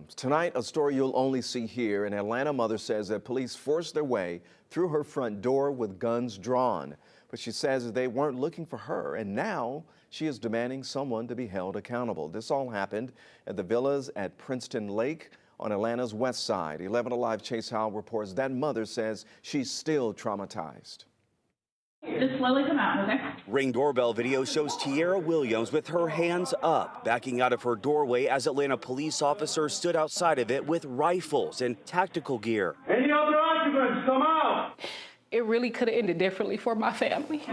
Williams. Tonight, a story you'll only see here. An Atlanta mother says that police forced their way through her front door with guns drawn. But she says they weren't looking for her, and now she is demanding someone to be held accountable. This all happened at the villas at Princeton Lake on Atlanta's west side. 11Alive Chase Howell reports that mother says she's still traumatized. Just slowly come out, okay? Ring doorbell video shows Tiara Williams with her hands up, backing out of her doorway as Atlanta police officers stood outside of it with rifles and tactical gear. Any other occupants, come out! It really could have ended differently for my family.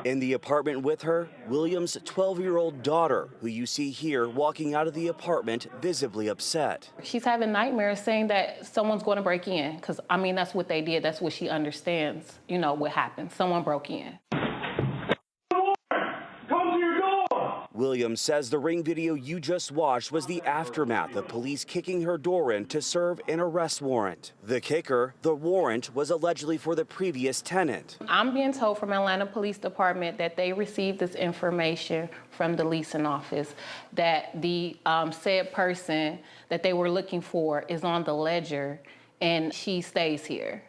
In the apartment with her, Williams' 12-year-old daughter, who you see here walking out of the apartment visibly upset. She's having nightmares saying that someone's going to break in, because, I mean, that's what they did. That's what she understands, you know, what happened. Someone broke in. Williams says the Ring video you just watched was the aftermath of police kicking her door in to serve an arrest warrant. The kicker, the warrant, was allegedly for the previous tenant. I'm being told from Atlanta Police Department that they received this information from the leasing office, that the said person that they were looking for is on the ledger and she stays here.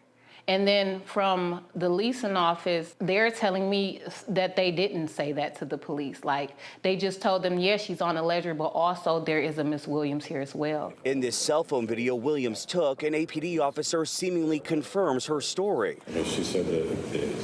And then from the leasing office, they're telling me that they didn't say that to the police. Like, they just told them, yes, she's on a ledger, but also there is a Miss Williams here as well. In this cell phone video Williams took, an APD officer seemingly confirms her story. She said that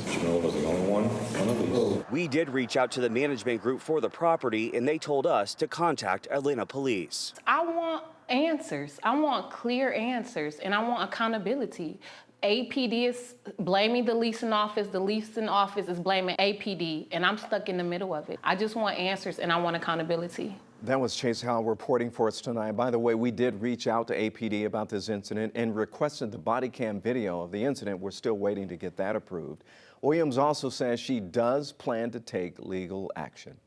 Jamil was the only one of these. We did reach out to the management group for the property, and they told us to contact Atlanta police. I want answers. I want clear answers, and I want accountability. APD is blaming the leasing office is blaming APD, and I'm stuck in the middle of it. I just want answers and I want accountability. That was Chase Howell reporting for us tonight. By the way, we did reach out to APD about this incident and requested the body cam video of the incident. We're still waiting to get that approved. Williams also says she does plan to take legal action.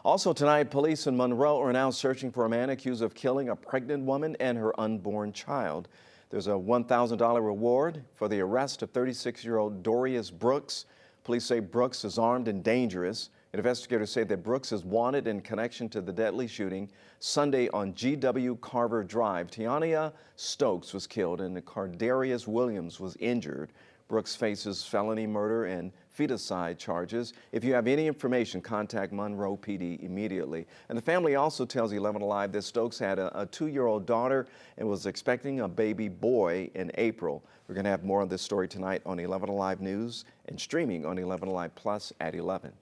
Also tonight, police in Monroe are now searching for a man accused of killing a pregnant woman and her unborn child. There's a $1,000 reward for the arrest of 36-year-old Dorius Brooks. Police say Brooks is armed and dangerous. Investigators say that Brooks is wanted in connection to the deadly shooting Sunday on G.W. Carver Drive. Tiania Stokes was killed and Cardarius Williams was injured. Brooks faces felony murder and feticide charges. If you have any information, contact Monroe PD immediately. And the family also tells 11Alive that Stokes had a 2-year-old daughter and was expecting a baby boy in April. We're going to have more on this story tonight on 11Alive News and streaming on 11Alive Plus at 11.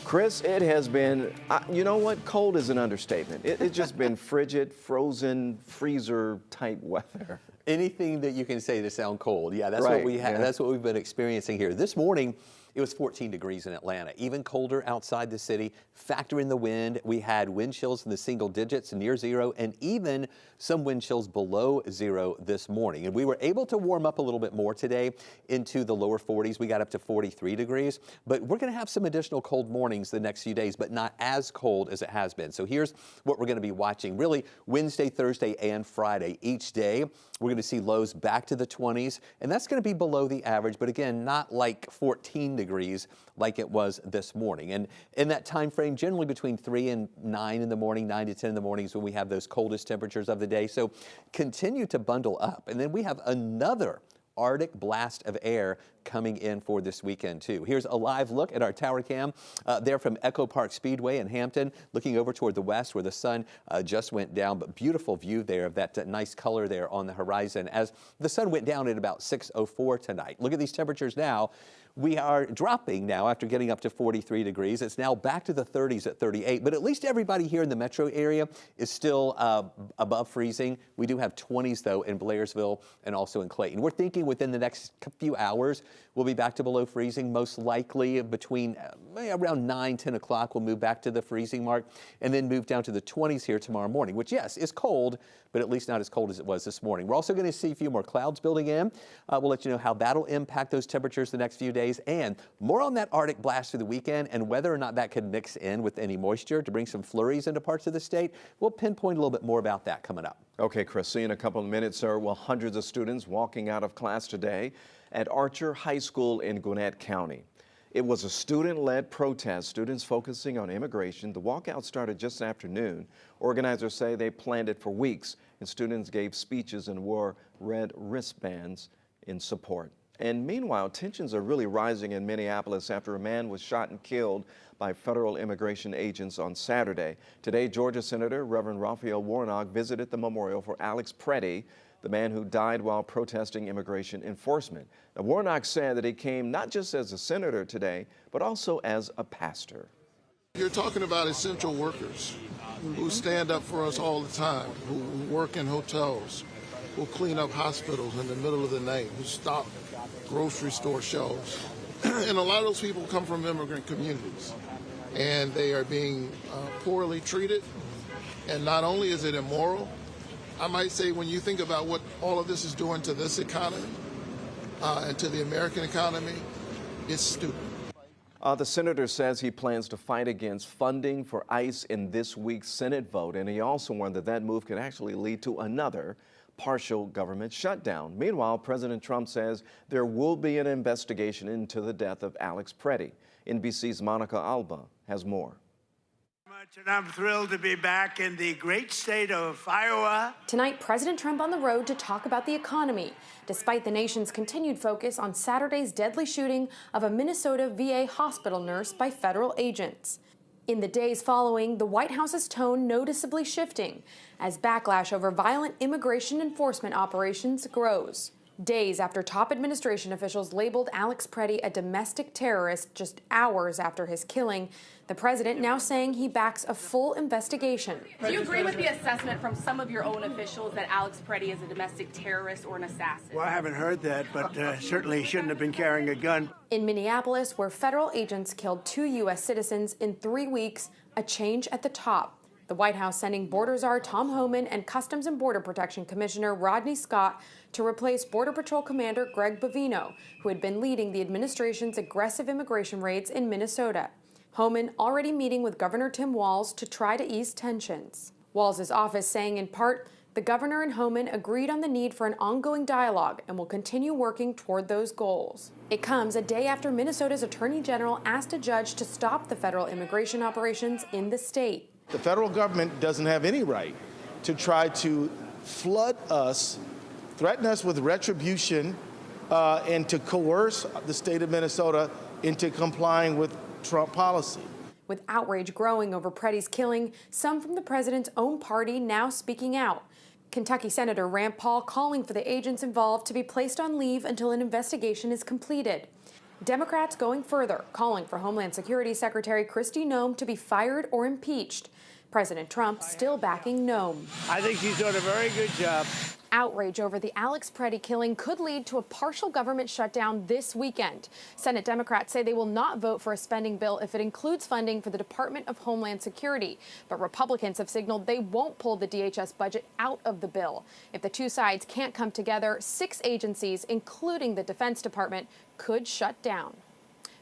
Chris, it has been, you know what, cold is an understatement. It's just been frigid, frozen, freezer type weather. Anything that you can say to sound cold. Yeah, that's right, what we have. yeah. That's what we've been experiencing here. This morning, it was 14 degrees in Atlanta, even colder outside the city. Factor in the wind. We had wind chills in the single digits, near zero, and even some wind chills below zero this morning. And we were able to warm up a little bit more today into the lower 40s. We got up to 43 degrees, but we're going to have some additional cold mornings the next few days, but not as cold as it has been. So here's what we're going to be watching. Really, Wednesday, Thursday, and Friday. Each day, we're going to see lows back to the 20s, and that's going to be below the average, but again, not like 14 degrees like it was this morning. And in that time frame, generally between 3 and 9 in the morning, 9 to 10 in the mornings when we have those coldest temperatures of the day. So continue to bundle up. And then we have another Arctic blast of air coming in for this weekend too. Here's a live look at our tower cam there from Echo Park Speedway in Hampton, looking over toward the west where the sun just went down, but beautiful view there of that nice color there on the horizon as the sun went down at about 6:04 tonight. Look at these temperatures now. We are dropping now after getting up to 43 degrees. It's now back to the 30s at 38, but at least everybody here in the metro area is still above freezing. We do have 20s though in Blairsville and also in Clayton. We're thinking within the next few hours, we'll be back to below freezing, most likely between around 9, 10 o'clock. We'll move back to the freezing mark and then move down to the 20s here tomorrow morning, which yes, is cold, but at least not as cold as it was this morning. We're also going to see a few more clouds building in. We'll let you know how that'll impact those temperatures the next few days. And more on that Arctic blast through the weekend and whether or not that could mix in with any moisture to bring some flurries into parts of the state. We'll pinpoint a little bit more about that coming up. Okay, Chris, see you in a couple of minutes, sir. Well, hundreds of students walking out of class today at Archer High School in Gwinnett County. It was a student-led protest, students focusing on immigration. The walkout started just afternoon. Organizers say they planned it for weeks, and students gave speeches and wore red wristbands in support. And meanwhile, tensions are really rising in Minneapolis after a man was shot and killed by federal immigration agents on Saturday. Today, Georgia Senator Reverend Raphael Warnock visited the memorial for Alex Preddy, the man who died while protesting immigration enforcement. Now, Warnock said that he came not just as a senator today, but also as a pastor. You're talking about essential workers who stand up for us all the time, who work in hotels, who clean up hospitals in the middle of the night, who stock grocery store shelves. And a lot of those people come from immigrant communities, and they are being poorly treated. And not only is it immoral, I might say when you think about what all of this is doing to this economy and to the American economy, it's stupid. The senator says he plans to fight against funding for ICE in this week's Senate vote, and he also warned that that move could actually lead to another partial government shutdown. Meanwhile, President Trump says there will be an investigation into the death of Alex Preddy. NBC's Monica Alba has more. And I'm thrilled to be back in the great state of Iowa. Tonight, President Trump on the road to talk about the economy, despite the nation's continued focus on Saturday's deadly shooting of a Minnesota VA hospital nurse by federal agents. In the days following, the White House's tone noticeably shifting as backlash over violent immigration enforcement operations grows. Days after top administration officials labeled Alex Preddy a domestic terrorist just hours after his killing, the president now saying he backs a full investigation. Do you agree with the assessment from some of your own officials that Alex Preddy is a domestic terrorist or an assassin? Well, I haven't heard that, but certainly he shouldn't have been carrying a gun. In Minneapolis, where federal agents killed 2 U.S. citizens in 3 weeks, a change at the top. The White House sending Border Czar Tom Homan and Customs and Border Protection Commissioner Rodney Scott to replace Border Patrol Commander Greg Bovino, who had been leading the administration's aggressive immigration raids in Minnesota. Homan already meeting with Governor Tim Walz to try to ease tensions. Walz's office saying in part, the governor and Homan agreed on the need for an ongoing dialogue and will continue working toward those goals. It comes a day after Minnesota's Attorney General asked a judge to stop the federal immigration operations in the state. The federal government doesn't have any right to try to flood us, threaten us with retribution, and to coerce the state of Minnesota into complying with Trump policy. With outrage growing over Preddy's killing, some from the president's own party now speaking out. Kentucky Senator Rand Paul calling for the agents involved to be placed on leave until an investigation is completed. Democrats going further, calling for Homeland Security Secretary Kristi Noem to be fired or impeached. President Trump still backing Noem. I think she's doing a very good job. Outrage over the Alex Preddy killing could lead to a partial government shutdown this weekend. Senate Democrats say they will not vote for a spending bill if it includes funding for the Department of Homeland Security. But Republicans have signaled they won't pull the DHS budget out of the bill. If the two sides can't come together, 6 agencies, including the Defense Department, could shut down.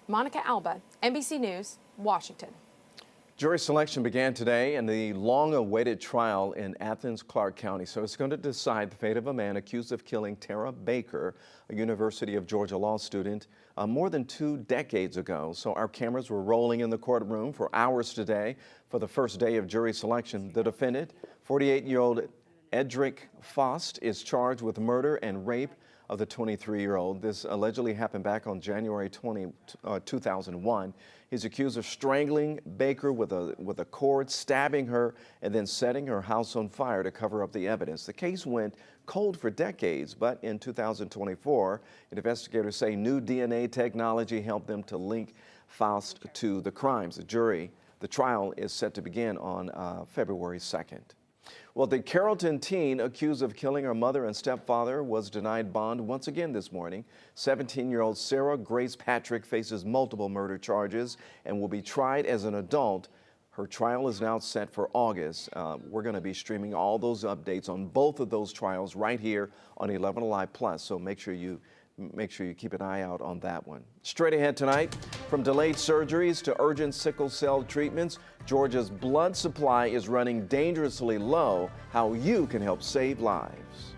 Monica Alba, NBC News, Washington. Jury selection began today in the long-awaited trial in Athens, Clarke County. So it's going to decide the fate of a man accused of killing Tara Baker, a University of Georgia law student, more than 2 decades ago. So our cameras were rolling in the courtroom for hours today for the first day of jury selection. The defendant, 48-year-old Edric Faust, is charged with murder and rape of the 23-year-old. This allegedly happened back on January 2001. He's accused of strangling Baker with a cord, stabbing her, and then setting her house on fire to cover up the evidence. The case went cold for decades, but in 2024, investigators say new DNA technology helped them to link Faust to the crimes. The trial is set to begin on February 2nd. Well, the Carrollton teen accused of killing her mother and stepfather was denied bond once again this morning. 17-year-old Sarah Grace Patrick faces multiple murder charges and will be tried as an adult. Her trial is now set for August. We're going to be streaming all those updates on both of those trials right here on 11Alive Plus, so make sure you keep an eye out on that one. Straight ahead tonight, from delayed surgeries to urgent sickle cell treatments, Georgia's blood supply is running dangerously low. How you can help save lives.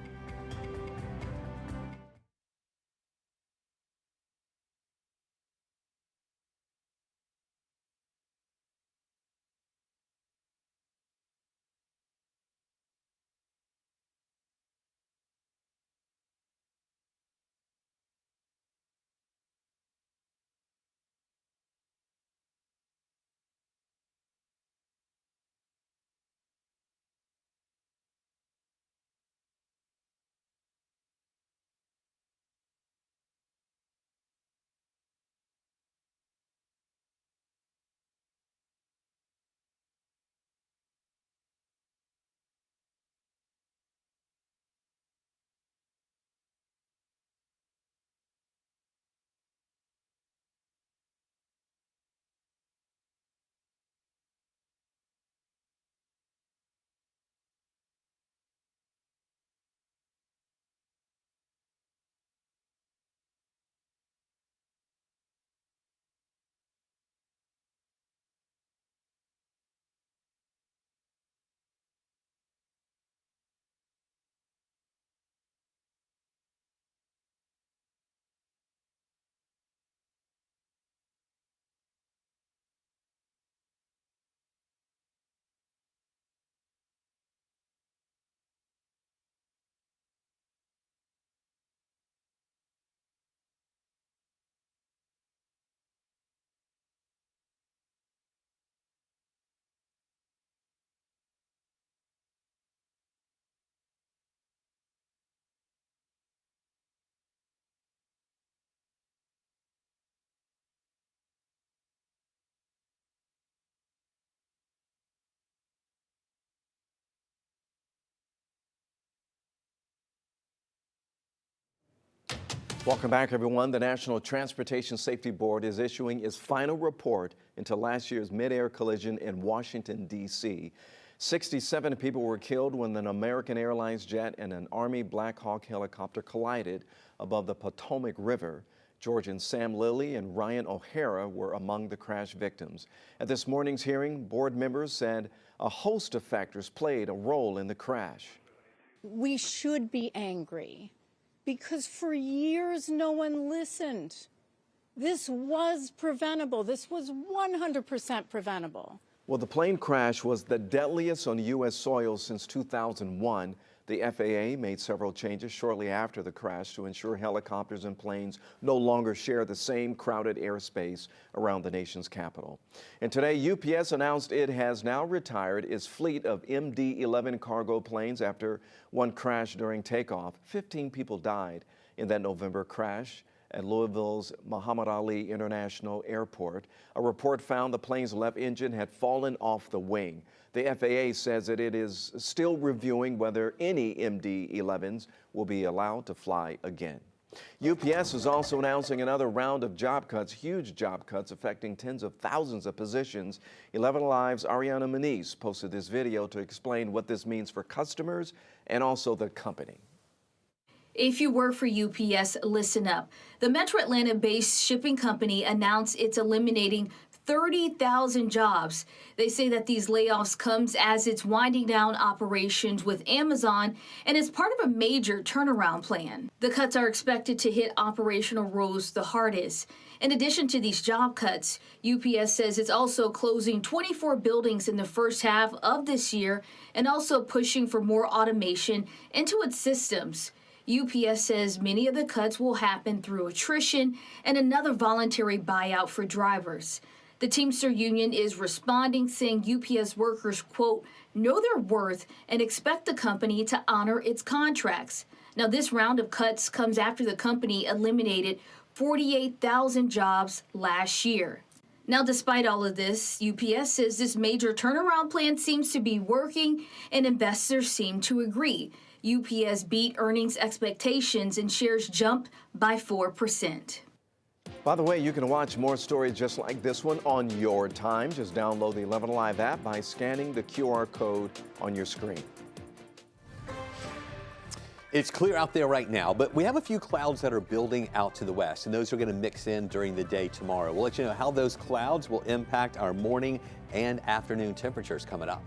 Welcome back, everyone. The National Transportation Safety Board is issuing its final report into last year's mid-air collision in Washington, D.C. 67 people were killed when an American Airlines jet and an Army Black Hawk helicopter collided above the Potomac River. Georgian Sam Lilly and Ryan O'Hara were among the crash victims. At this morning's hearing, board members said a host of factors played a role in the crash. We should be angry because for years no one listened. This was preventable. This was 100% preventable. Well, the plane crash was the deadliest on U.S. soil since 2001. The FAA made several changes shortly after the crash to ensure helicopters and planes no longer share the same crowded airspace around the nation's capital. And today, UPS announced it has now retired its fleet of MD-11 cargo planes after one crashed during takeoff. 15 people died in that November crash at Louisville's Muhammad Ali International Airport. A report found the plane's left engine had fallen off the wing. The FAA says that it is still reviewing whether any MD-11s will be allowed to fly again. UPS is also announcing another round of job cuts, huge job cuts affecting tens of thousands of positions. 11Alive's Ariana Maniz posted this video to explain what this means for customers and also the company. If you work for UPS, listen up. The Metro Atlanta-based shipping company announced it's eliminating 30,000 jobs. They say that these layoffs comes as it's winding down operations with Amazon and is part of a major turnaround plan. The cuts are expected to hit operational roles the hardest. In addition to these job cuts, UPS says it's also closing 24 buildings in the first half of this year and also pushing for more automation into its systems. UPS says many of the cuts will happen through attrition and another voluntary buyout for drivers. The Teamster Union is responding, saying UPS workers, quote, know their worth and expect the company to honor its contracts. Now, this round of cuts comes after the company eliminated 48,000 jobs last year. Now, despite all of this, UPS says this major turnaround plan seems to be working and investors seem to agree. UPS beat earnings expectations and shares jumped by 4%. By the way, you can watch more stories just like this one on your time. Just download the 11Alive app by scanning the QR code on your screen. It's clear out there right now, but we have a few clouds that are building out to the west, and those are going to mix in during the day tomorrow. We'll let you know how those clouds will impact our morning and afternoon temperatures coming up.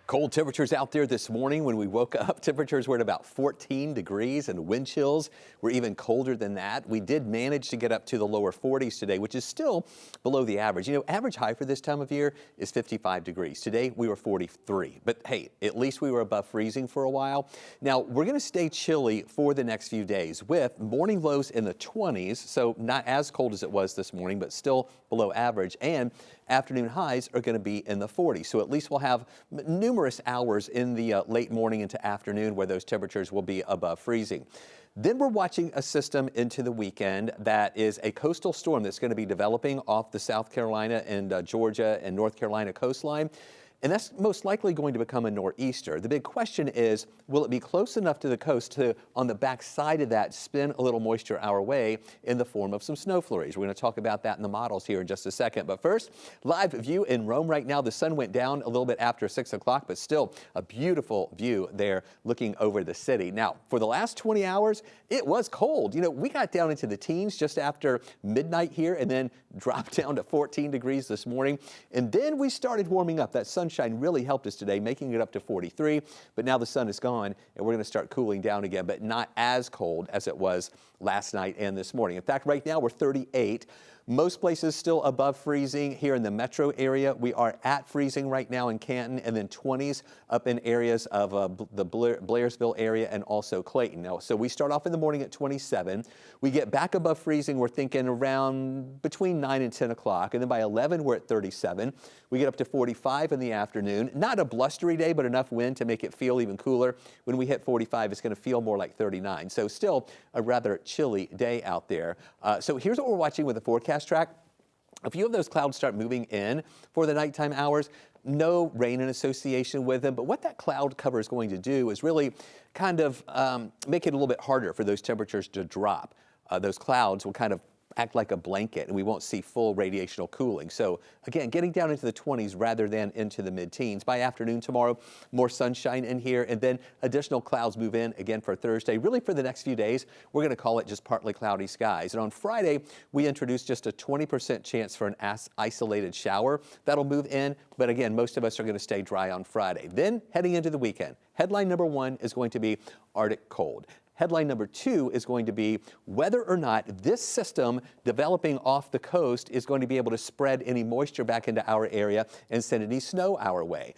Cold temperatures out there this morning. When we woke up, temperatures were at about 14 degrees and wind chills were even colder than that. We did manage to get up to the lower 40s today, which is still below the average. You know, average high for this time of year is 55 degrees. Today we were 43, but hey, at least we were above freezing for a while. Now we're going to stay chilly for the next few days with morning lows in the 20s, so not as cold as it was this morning, but still below average, and afternoon highs are going to be in the 40s. So at least we'll have numerous hours in the late morning into afternoon where those temperatures will be above freezing. Then we're watching a system into the weekend that is a coastal storm that's going to be developing off the South Carolina and Georgia and North Carolina coastline. And that's most likely going to become a nor'easter. The big question is, will it be close enough to the coast to, on the back side of that, spin a little moisture our way in the form of some snow flurries? We're going to talk about that in the models here in just a second. But first, live view in Rome right now. The sun went down a little bit after 6 o'clock, but still a beautiful view there looking over the city. Now, for the last 20 hours, it was cold. You know, we got down into the teens just after midnight here and then dropped down to 14 degrees this morning. And then we started warming up. That sunshine really helped us today, making it up to 43. But now the sun is gone and we're going to start cooling down again, but not as cold as it was last night and this morning. In fact, right now we're 38. Most places still above freezing. Here in the metro area, we are at freezing right now in Canton, and then 20s up in areas of the Blairsville area and also Clayton. Now, so we start off in the morning at 27. We get back above freezing, we're thinking around between 9 and 10 o'clock, and then by 11 we're at 37. We get up to 45 in the afternoon. Not a blustery day, but enough wind to make it feel even cooler. When we hit 45, it's going to feel more like 39. So still a rather chilly day out there. So here's what we're watching with the forecast track. A few of those clouds start moving in for the nighttime hours. No rain in association with them, but what that cloud cover is going to do is really kind of make it a little bit harder for those temperatures to drop. Those clouds will kind of act like a blanket and we won't see full radiational cooling. So again, getting down into the 20s rather than into the mid-teens. By afternoon tomorrow, more sunshine in here, and then additional clouds move in again for Thursday. Really for the next few days, we're going to call it just partly cloudy skies. And on Friday, we introduced just a 20% chance for an isolated shower. That'll move in, but again, most of us are going to stay dry on Friday. Then heading into the weekend, headline number 1 is going to be Arctic cold. Headline number 2 is going to be whether or not this system developing off the coast is going to be able to spread any moisture back into our area and send any snow our way.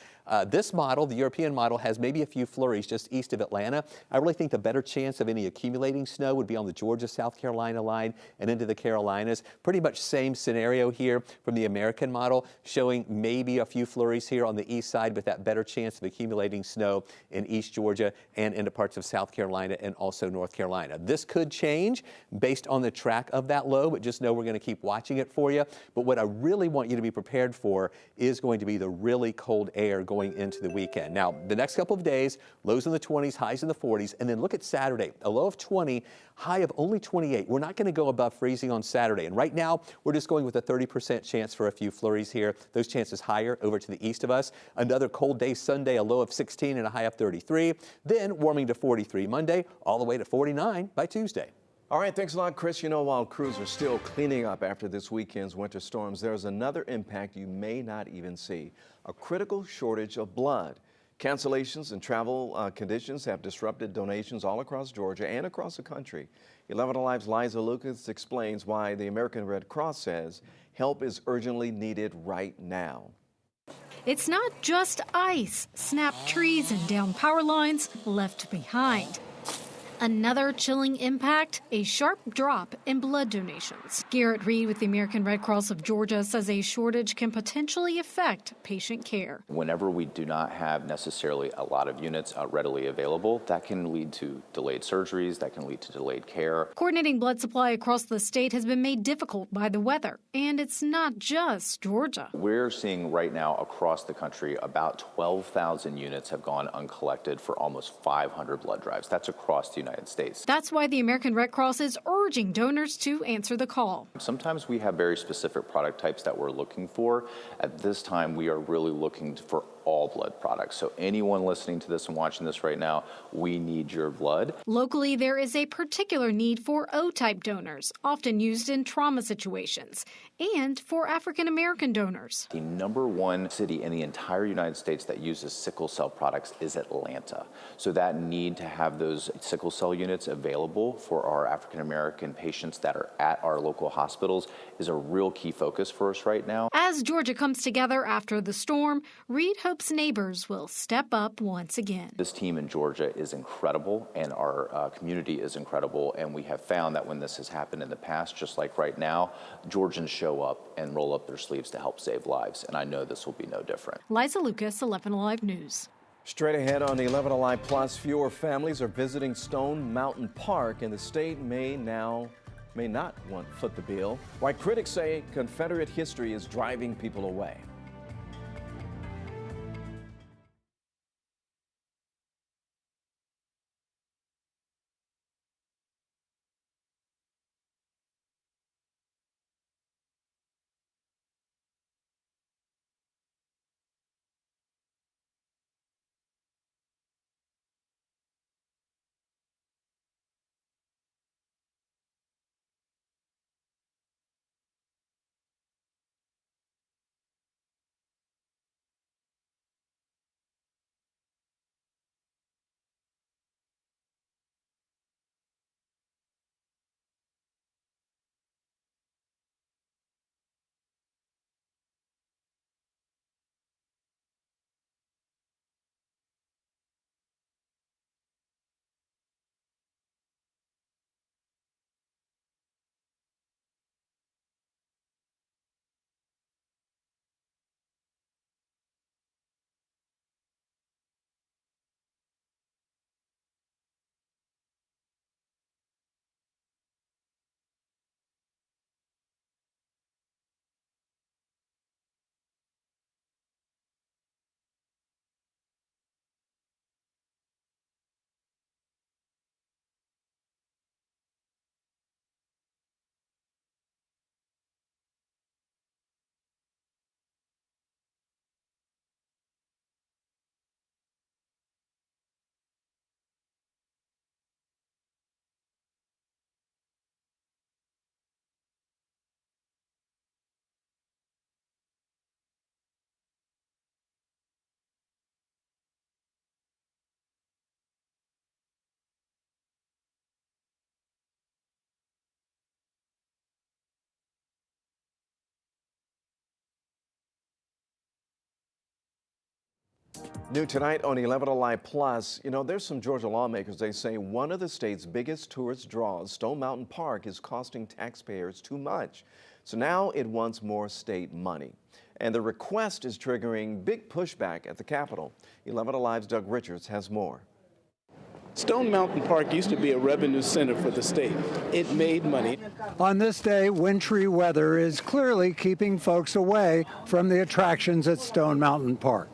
This model, the European model, has maybe a few flurries just east of Atlanta. I really think the better chance of any accumulating snow would be on the Georgia-South Carolina line and into the Carolinas. Pretty much same scenario here from the American model, showing maybe a few flurries here on the east side, but that better chance of accumulating snow in East Georgia and into parts of South Carolina and also North Carolina. This could change based on the track of that low, but just know we're going to keep watching it for you. But what I really want you to be prepared for is going to be the really cold air going into the weekend. Now, the next couple of days, lows in the 20s, highs in the 40s, and then look at Saturday, a low of 20, high of only 28. We're not going to go above freezing on Saturday. And right now, we're just going with a 30% chance for a few flurries here. Those chances higher over to the east of us. Another cold day Sunday, a low of 16 and a high of 33. Then warming to 43 Monday, all the way to 49 by Tuesday. All right, thanks a lot, Chris. You know, while crews are still cleaning up after this weekend's winter storms, there's another impact you may not even see: a critical shortage of blood. Cancellations and travel conditions have disrupted donations all across Georgia and across the country. 11Alive's Liza Lucas explains why the American Red Cross says help is urgently needed right now. It's not just ice, snapped trees, and down power lines left behind. Another chilling impact, a sharp drop in blood donations. Garrett Reed with the American Red Cross of Georgia says a shortage can potentially affect patient care. Whenever we do not have necessarily a lot of units readily available, that can lead to delayed surgeries, that can lead to delayed care. Coordinating blood supply across the state has been made difficult by the weather, and it's not just Georgia. We're seeing right now across the country about 12,000 units have gone uncollected for almost 500 blood drives. That's across the United States. That's why the American Red Cross is urging donors to answer the call. Sometimes we have very specific product types that we're looking for. At this time, we are really looking for all blood products. So anyone listening to this and watching this right now, we need your blood. Locally, there is a particular need for O-type donors, often used in trauma situations. and for African American donors. The #1 city in the entire United States that uses sickle cell products is Atlanta. So that need to have those sickle cell units available for our African American patients that are at our local hospitals is a real key focus for us right now. As Georgia comes together after the storm, Reed hopes neighbors will step up once again. This team in Georgia is incredible, and our community is incredible, and we have found that when this has happened in the past, just like right now, Georgians show up and roll up their sleeves to help save lives, and I know this will be no different. Liza Lucas, 11Alive News. Straight ahead on 11Alive Plus, fewer families are visiting Stone Mountain Park, and the state may not want to foot the bill, while critics say Confederate history is driving people away. New tonight on 11Alive Plus, there's some Georgia lawmakers, they say one of the state's biggest tourist draws, Stone Mountain Park, is costing taxpayers too much. So now it wants more state money. And the request is triggering big pushback at the Capitol. 11Alive's Doug Richards has more. Stone Mountain Park used to be a revenue center for the state. It made money. On this day, wintry weather is clearly keeping folks away from the attractions at Stone Mountain Park.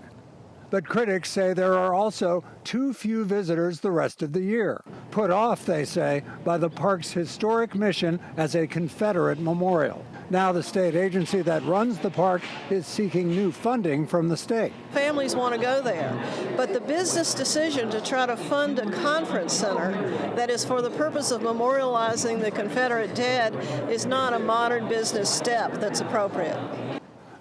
But critics say there are also too few visitors the rest of the year, put off, they say, by the park's historic mission as a Confederate memorial. Now the state agency that runs the park is seeking new funding from the state. Families want to go there, but the business decision to try to fund a conference center that is for the purpose of memorializing the Confederate dead is not a modern business step that's appropriate.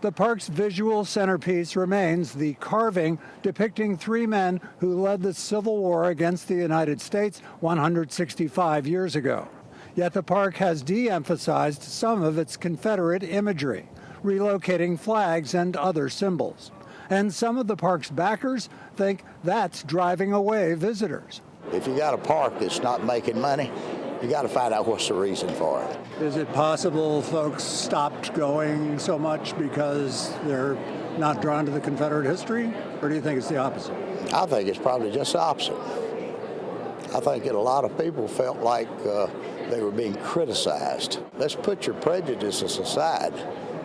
The park's visual centerpiece remains the carving depicting three men who led the Civil War against the United States 165 years ago. Yet the park has de-emphasized some of its Confederate imagery, relocating flags and other symbols. And some of the park's backers think that's driving away visitors. If you got a park that's not making money, you got to find out what's the reason for it. Is it possible folks stopped going so much because they're not drawn to the Confederate history? Or do you think it's the opposite? I think it's probably just the opposite. I think that a lot of people felt like they were being criticized. Let's put your prejudices aside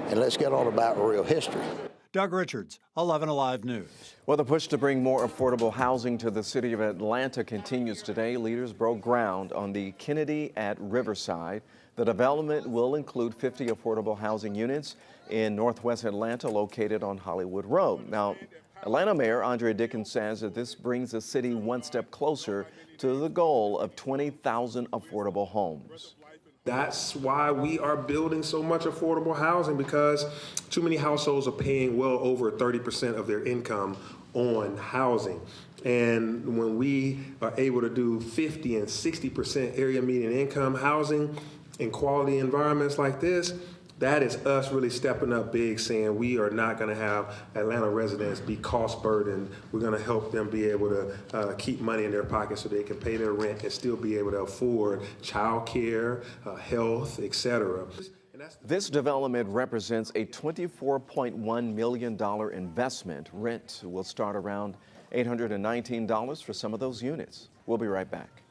and let's get on about real history. Doug Richards, 11Alive News. Well, the push to bring more affordable housing to the city of Atlanta continues today. Leaders broke ground on the Kennedy at Riverside. The development will include 50 affordable housing units in Northwest Atlanta located on Hollywood Road. Now, Atlanta Mayor Andrea Dickens says that this brings the city one step closer to the goal of 20,000 affordable homes. That's why we are building so much affordable housing, because too many households are paying well over 30% of their income on housing. And when we are able to do 50 and 60% area median income housing in quality environments like this, that is us really stepping up big, saying we are not going to have Atlanta residents be cost burdened. We're going to help them be able to keep money in their pocket so they can pay their rent and still be able to afford childcare, health, etc. This development represents a $24.1 million investment. Rent will start around $819 for some of those units. We'll be right back.